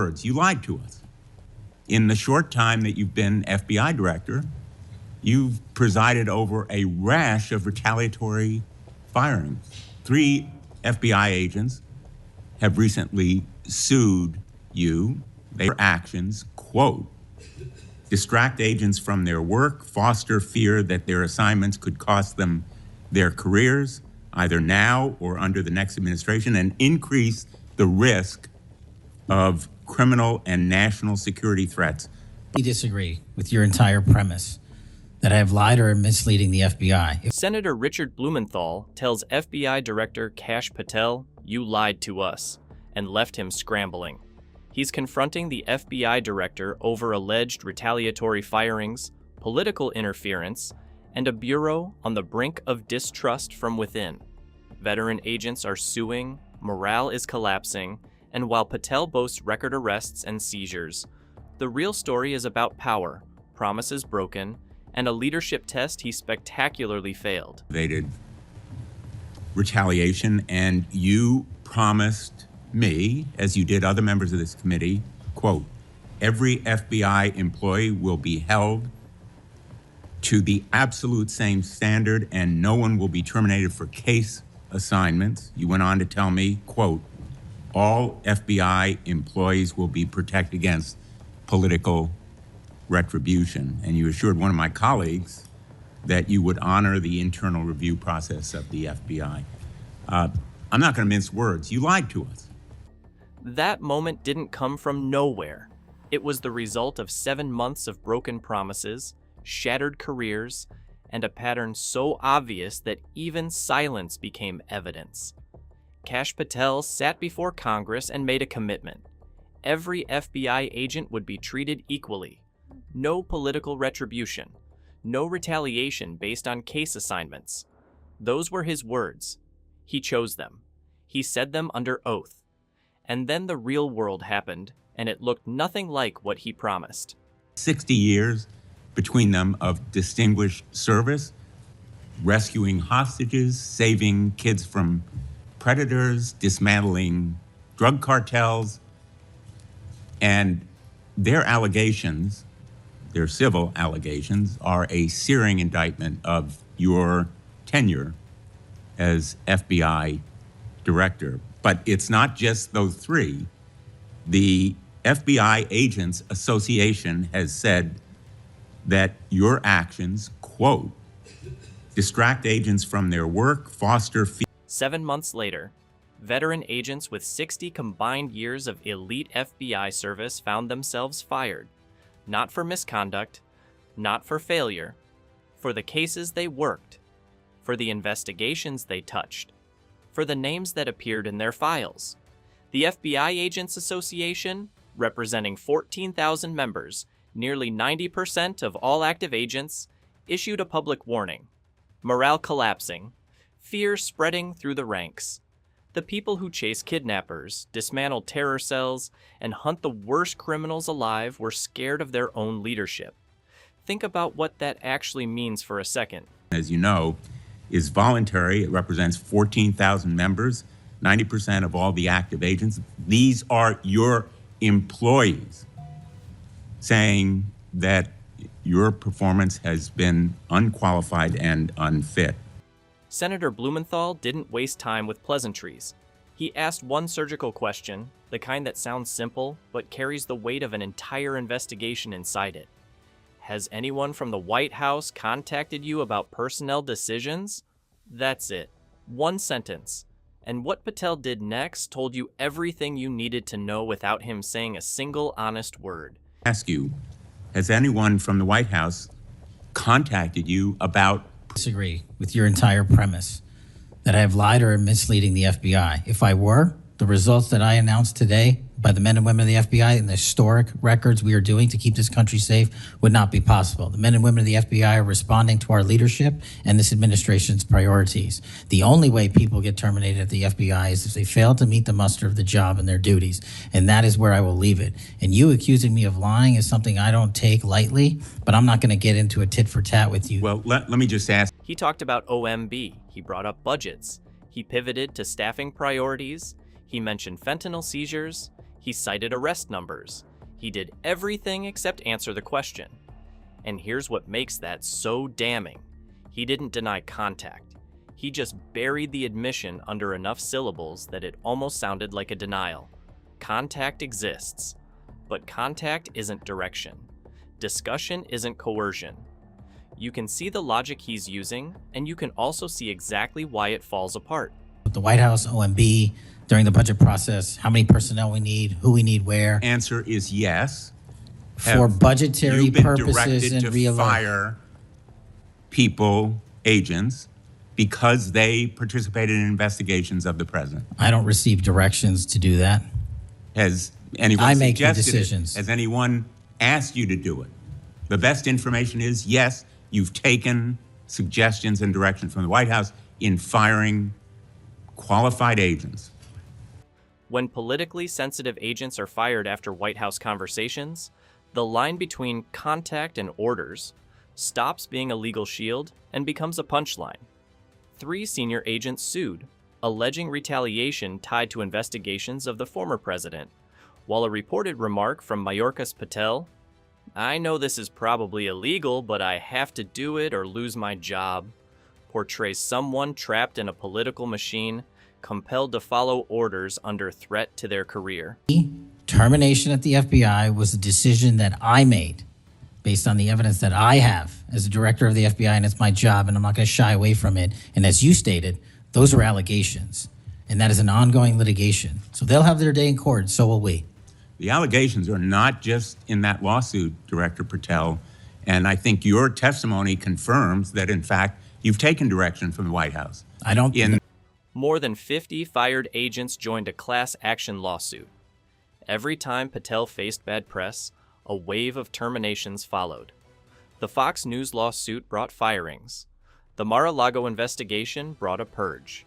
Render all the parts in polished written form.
words. You lied to us. In the short time that you've been FBI director, you've presided over a rash of retaliatory firings. 3 FBI agents have recently sued you. Their actions, quote, distract agents from their work, foster fear that their assignments could cost them their careers, either now or under the next administration, and increase the risk of criminal and national security threats. We disagree with your entire premise that I have lied or am misleading the FBI. Senator Richard Blumenthal tells FBI Director Kash Patel, "You lied to us," and left him scrambling. He's confronting the FBI director over alleged retaliatory firings, political interference, and a bureau on the brink of distrust from within. Veteran agents are suing, morale is collapsing, and while Patel boasts record arrests and seizures, the real story is about power, promises broken, and a leadership test he spectacularly failed. Retaliation, and you promised me, as you did other members of this committee, quote, every FBI employee will be held to the absolute same standard and no one will be terminated for case assignments. You went on to tell me, quote, all FBI employees will be protected against political retribution. And you assured one of my colleagues that you would honor the internal review process of the FBI. I'm not going to mince words. You lied to us. That moment didn't come from nowhere. It was the result of 7 months of broken promises, shattered careers, and a pattern so obvious that even silence became evidence. Kash Patel sat before Congress and made a commitment. Every FBI agent would be treated equally. No political retribution. No retaliation based on case assignments. Those were his words. He chose them. He said them under oath. And then the real world happened, and it looked nothing like what he promised. 60 years between them of distinguished service, rescuing hostages, saving kids from predators, dismantling drug cartels, and their allegations, their civil allegations, are a searing indictment of your tenure as FBI director. But it's not just those 3. The FBI Agents Association has said that your actions, quote, distract agents from their work, foster fear. 7 months later, veteran agents with 60 combined years of elite FBI service found themselves fired, not for misconduct, not for failure, for the cases they worked, for the investigations they touched, for the names that appeared in their files. The FBI Agents Association, representing 14,000 members, nearly 90% of all active agents, issued a public warning. Morale collapsing, fear spreading through the ranks. The people who chase kidnappers, dismantle terror cells, and hunt the worst criminals alive were scared of their own leadership. Think about what that actually means for a second. As you know, is voluntary. It represents 14,000 members, 90% of all the active agents. These are your employees saying that your performance has been unqualified and unfit. Senator Blumenthal didn't waste time with pleasantries. He asked one surgical question, the kind that sounds simple but carries the weight of an entire investigation inside it. Has anyone from the White House contacted you about personnel decisions? That's it. One sentence. And what Patel did next told you everything you needed to know without him saying a single honest word. Ask you, has anyone from the White House contacted you about... Disagree with your entire premise that I have lied or am misleading the FBI. If I were, the results that I announced today by the men and women of the FBI and the historic records we are doing to keep this country safe would not be possible. The men and women of the FBI are responding to our leadership and this administration's priorities. The only way people get terminated at the FBI is if they fail to meet the muster of the job and their duties, and that is where I will leave it. And you accusing me of lying is something I don't take lightly, but I'm not going to get into a tit for tat with you. Well, let me just ask. He talked about OMB. He brought up budgets. He pivoted to staffing priorities. He mentioned fentanyl seizures. He He cited arrest numbers. He did everything except answer the question. And here's what makes that so damning. He didn't deny contact. He just buried the admission under enough syllables that it almost sounded like a denial. Contact exists, but contact isn't direction. Discussion isn't coercion. You can see the logic he's using, and you can also see exactly why it falls apart. The White House, OMB, during the budget process, how many personnel we need, who we need where. Answer is yes. For budgetary You've been purposes directed and to real fire people, agents, because they participated in investigations of the president. I don't receive directions to do that. Has anyone I make the suggested decisions. it? Has anyone asked you to do it? The best information is, yes, you've taken suggestions and direction from the White House in firing qualified agents. When politically sensitive agents are fired after White House conversations, the line between contact and orders stops being a legal shield and becomes a punchline. 3 senior agents sued, alleging retaliation tied to investigations of the former president, while a reported remark from Mayorkas Patel, "I know this is probably illegal, but I have to do it or lose my job," portrays someone trapped in a political machine, compelled to follow orders under threat to their career. Termination at the FBI was a decision that I made based on the evidence that I have as a director of the FBI, and it's my job, and I'm not going to shy away from it. And as you stated, those are allegations, and that is an ongoing litigation. So they'll have their day in court, so will we. The allegations are not just in that lawsuit, Director Patel, and I think your testimony confirms that, in fact, you've taken direction from the White House. I don't. More than 50 fired agents joined a class action lawsuit. Every time Patel faced bad press, a wave of terminations followed. The Fox News lawsuit brought firings. The Mar-a-Lago investigation brought a purge.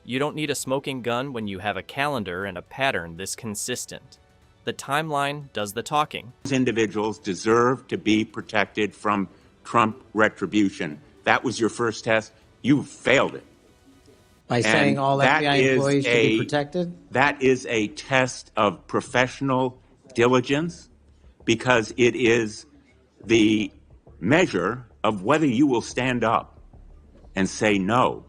You don't need a smoking gun when you have a calendar and a pattern this consistent. The timeline does the talking. These individuals deserve to be protected from Trump retribution. That was your first test. You failed it. By saying all FBI employees should be protected? That is a test of professional diligence because it is the measure of whether you will stand up and say no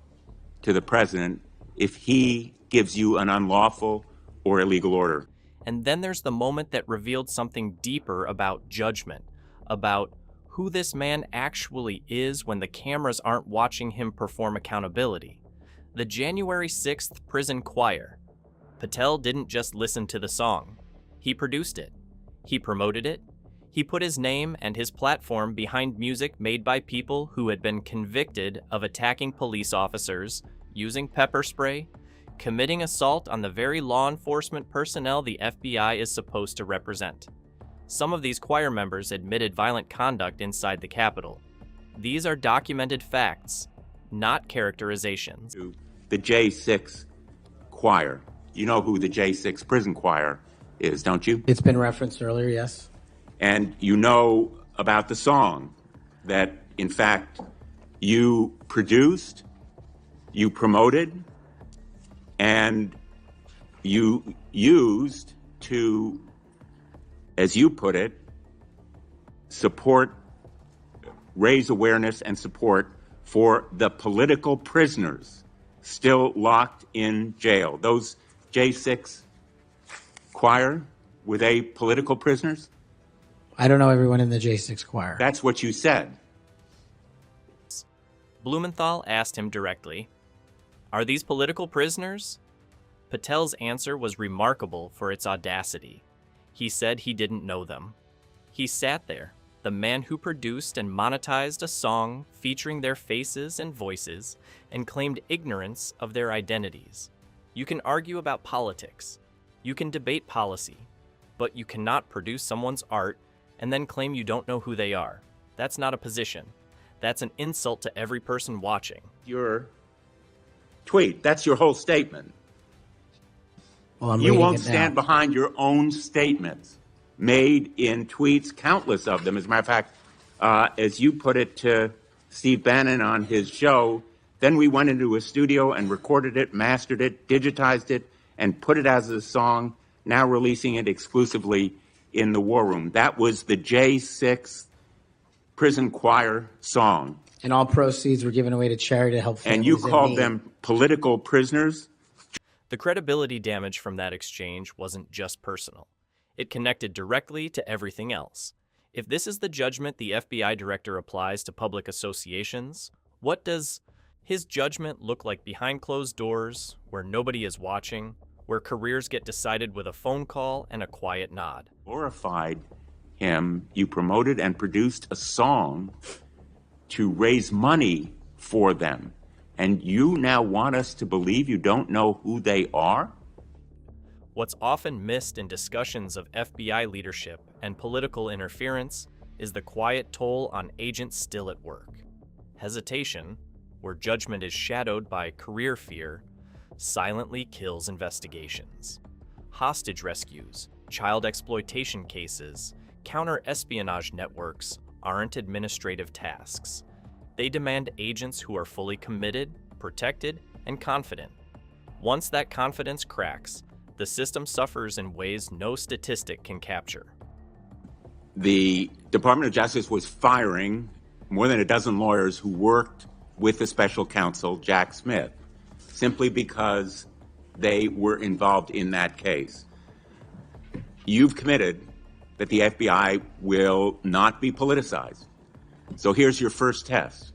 to the president if he gives you an unlawful or illegal order. And then there's the moment that revealed something deeper about judgment, about who this man actually is when the cameras aren't watching him perform accountability. The January 6th prison choir. Patel didn't just listen to the song. He produced it. He promoted it. He put his name and his platform behind music made by people who had been convicted of attacking police officers, using pepper spray, committing assault on the very law enforcement personnel the FBI is supposed to represent. Some of these choir members admitted violent conduct inside the Capitol. These are documented facts, not characterizations. The J6 choir. You know who the J6 prison choir is, don't you? It's been referenced earlier, yes. And you know about the song that, in fact, you produced, you promoted, and you used to, as you put it, support, raise awareness and support for the political prisoners still locked in jail. Those J6 choir, were they political prisoners? I don't know everyone in the J6 choir. That's what you said. Blumenthal asked him directly, "Are these political prisoners?" Patel's answer was remarkable for its audacity. He said he didn't know them. He sat there, the man who produced and monetized a song featuring their faces and voices, and claimed ignorance of their identities. You can argue about politics. You can debate policy. But you cannot produce someone's art and then claim you don't know who they are. That's not a position. That's an insult to every person watching. Your tweet, that's your whole statement. Well, you won't stand behind your own statements made in tweets, countless of them. As a matter of fact, as you put it to Steve Bannon on his show, then we went into a studio and recorded it, mastered it, digitized it, and put it as a song now releasing it exclusively in the war room. That was the J6 prison choir song. And all proceeds were given away to charity to help families And you in called need. them political prisoners? The credibility damage from that exchange wasn't just personal. It connected directly to everything else. If this is the judgment the FBI director applies to public associations, what does his judgment look like behind closed doors, where nobody is watching, where careers get decided with a phone call and a quiet nod? Glorified him. You promoted and produced a song to raise money for them. And you now want us to believe you don't know who they are? What's often missed in discussions of FBI leadership and political interference is the quiet toll on agents still at work. Hesitation, where judgment is shadowed by career fear, silently kills investigations. Hostage rescues, child exploitation cases, counter-espionage networks aren't administrative tasks. They demand agents who are fully committed, protected, and confident. Once that confidence cracks, the system suffers in ways no statistic can capture. The Department of Justice was firing more than a dozen lawyers who worked with the special counsel, Jack Smith, simply because they were involved in that case. You've committed that the FBI will not be politicized. So here's your first test.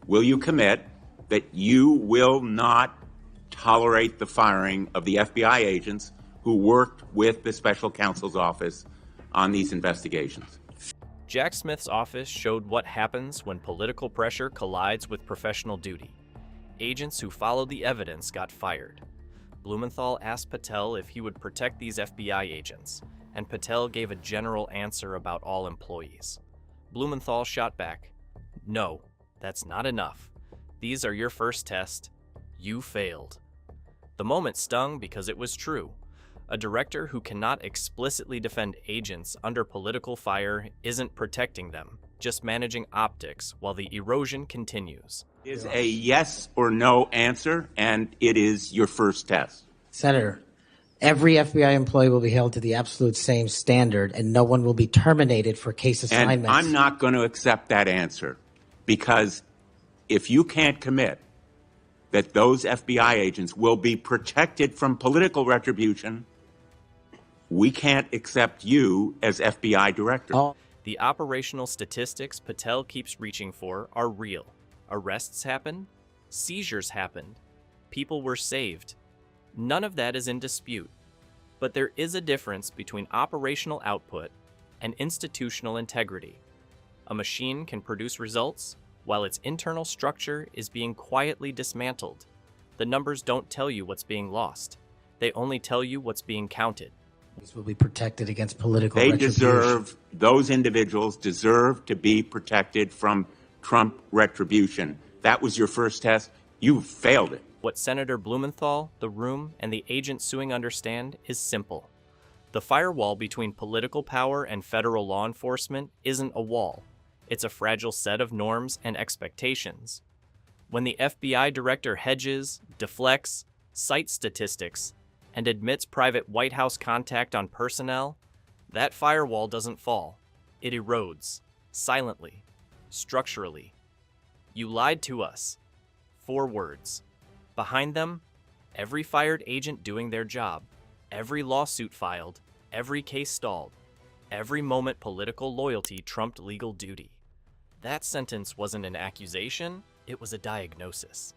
Will you commit that you will not tolerate the firing of the FBI agents who worked with the special counsel's office on these investigations? Jack Smith's office showed what happens when political pressure collides with professional duty. Agents who followed the evidence got fired. Blumenthal asked Patel if he would protect these FBI agents, and Patel gave a general answer about all employees. Blumenthal shot back, "No, that's not enough. These are your first test. You failed." The moment stung because it was true. A director who cannot explicitly defend agents under political fire isn't protecting them, just managing optics while the erosion continues. It is a yes or no answer, and it is your first test. Senator, every FBI employee will be held to the absolute same standard, and no one will be terminated for case assignments. And I'm not going to accept that answer, because if you can't commit that those FBI agents will be protected from political retribution, we can't accept you as FBI director. The operational statistics Patel keeps reaching for are real. Arrests happened, seizures happened, people were saved. None of that is in dispute. But there is a difference between operational output and institutional integrity. A machine can produce results while its internal structure is being quietly dismantled. The numbers don't tell you what's being lost. They only tell you what's being counted. These will be protected against political retribution. Those individuals deserve to be protected from Trump retribution. That was your first test. You failed it. What Senator Blumenthal, the room, and the agent suing understand is simple. The firewall between political power and federal law enforcement isn't a wall. It's a fragile set of norms and expectations. When the FBI director hedges, deflects, cites statistics, and admits private White House contact on personnel, that firewall doesn't fall. It erodes, silently, structurally. You lied to us. 4 words. Behind them, every fired agent doing their job, every lawsuit filed, every case stalled, every moment political loyalty trumped legal duty. That sentence wasn't an accusation, it was a diagnosis.